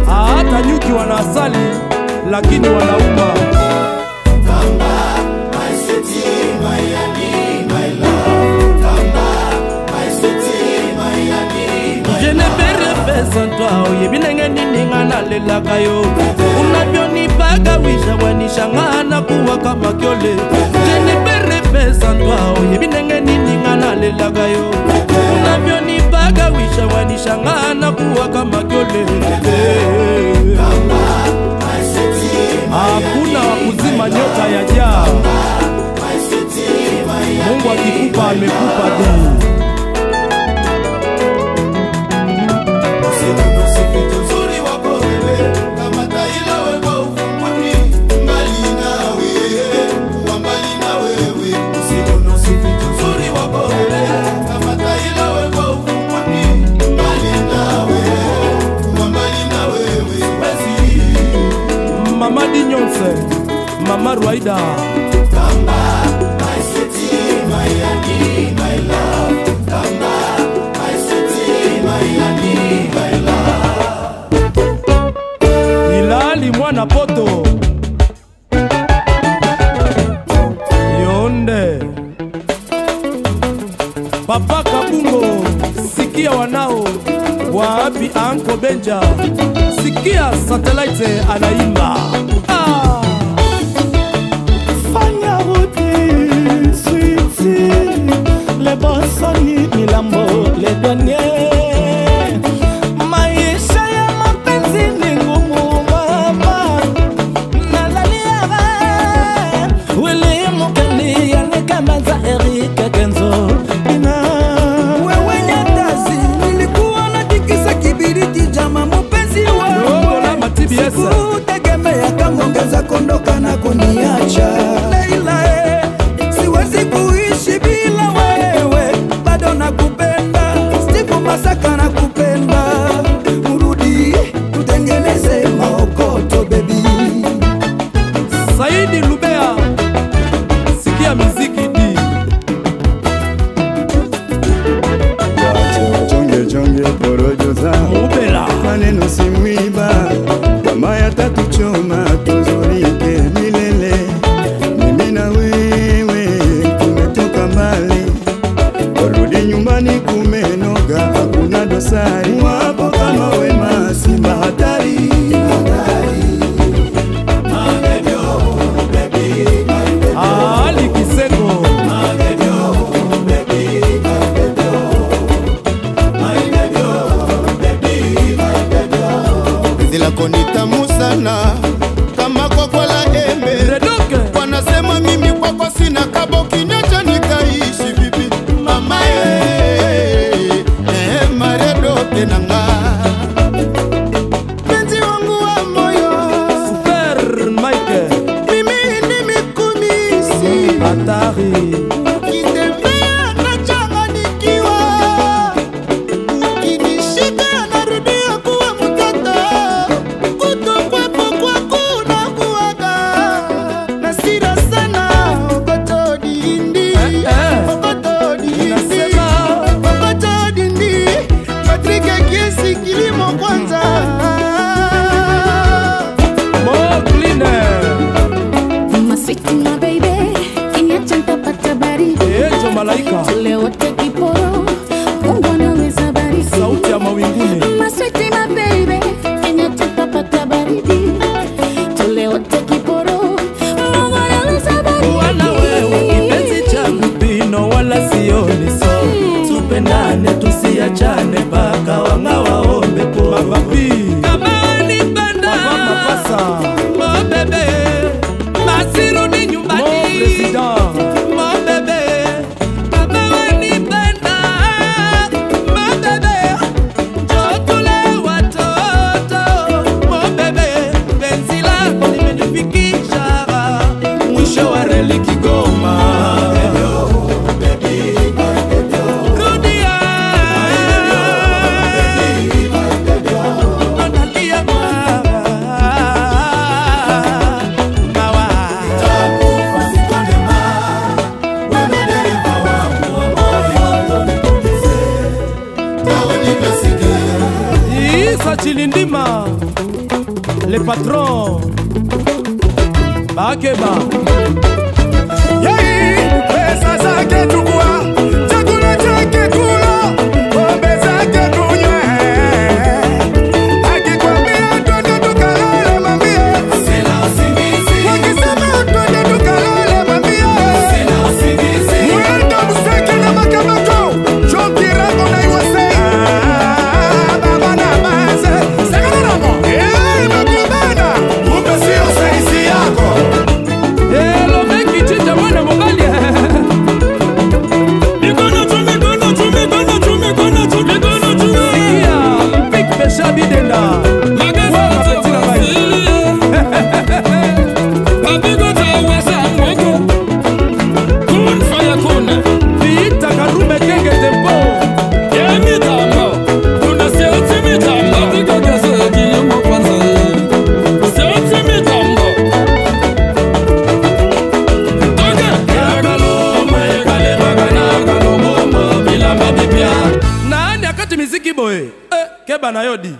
Hata nyuki wana asali lakini wanauma. Come back, my city, Miami, my love. Come back, my city, Miami, my love. Je ne peux rêver sans toi, oye binenge nini ngana lela kayo. Unavyonipaga wisha wanisha ngana kuwa kama kyole. Je ne peux rêver sans toi, oye binenge nini ngana lela kayo. Unavyonipaga wisha wanisha ngana kuwa kama kyole. Come back, my city, Hakuna wakuzima nyota ya jaa. my city, Miami. Mungu akikupa amekupa tu. Mama Dinyonse, Mama Rwaida. Come back, my city, Miami, my love. Come back, my city, Miami, my love. Ilali mwana poto Yonde Papa Kabungo, sikia wanao wapi Anko Benja, sikia Satellite anaimba. Fanya route, suiti, les bossoni, milambo, les douaniers. Maisha ya mapenzi ni ngumu mama, nalaliaga. Wili mukali yale kama za Erika Kenzo. Wewe nyatazi, nilikuwa natikisa kibiriti jama mpenzi wangu. Sikutegemea kama ungeza kondoka na kuniacha. Leila, siwezi kuishi bila wewe, bado nakupenda. Steve Masaka nakupenda. Urudi tutengeneze maokoto baby. Saidi Lubea, sikia muziki di. Chonge porojo za Ubela maneno simwiba kama yatatuchoma tuzurike milele. Mimi na wewe tumetoka mbali, kurudi nyumbani kumenoga, hakuna dosari. Wapo kama wema simba hatari. Ali Kiseko Zila konita musana kama kwa kwa la embe. Redoke Wanasema mimi kwa kwa sina kabo kinyacha nikaishi vipi. Mama maredo tenanga. Penzi wangu wa moyo, Super Mike mimi ni mikumisi. Hatari Ukitembea nachanganyikiwa, ukinishika narudia kuwa mtoto. Kutokwepo kwako nakuwaga na sira sana. Okoto dindi, okoto dindi, okoto dindi. Patrick Kiesi kilimo kwanza. Mogline My sweet my baby, kinyacha nitapata baridi. Ejo Malaika, Tule wote kiporo, Mungu anaweza baridi. sauti ya mawinguni. My sweet my baby, kinyacha nitapata baridi. Tule wote kiporo, Mungu anaweza baridi. Wana wewe kipenzi changu pino wala sioni so. Tupendane tusiachane mpaka wanga waombe po. Mapapi kama nipenda Mapasa Mo bebe Masirudi nyumbani Mo president Mo bebe Kama wanipenda Chilindima, les patrons, Bakeba. Yei, pesa zake chukua, chakula chake kula, pombe zake kunywe. Akikwambia twende tukalale mwambie Sina usingizi, wakisema twende tukalale mwambie sina usingizi. mwenda Buseke na Makamato, Chokirako na Iwase. Baba na Base, Sakana Rango, Makubana. Kumbe sio saizi yako. Hello, meki chinja mwana mobali. Sikia, Big Besha Bidenda. Vita Karume Kenge Tempo. Nani akati miziki boy? Keba na Yodi.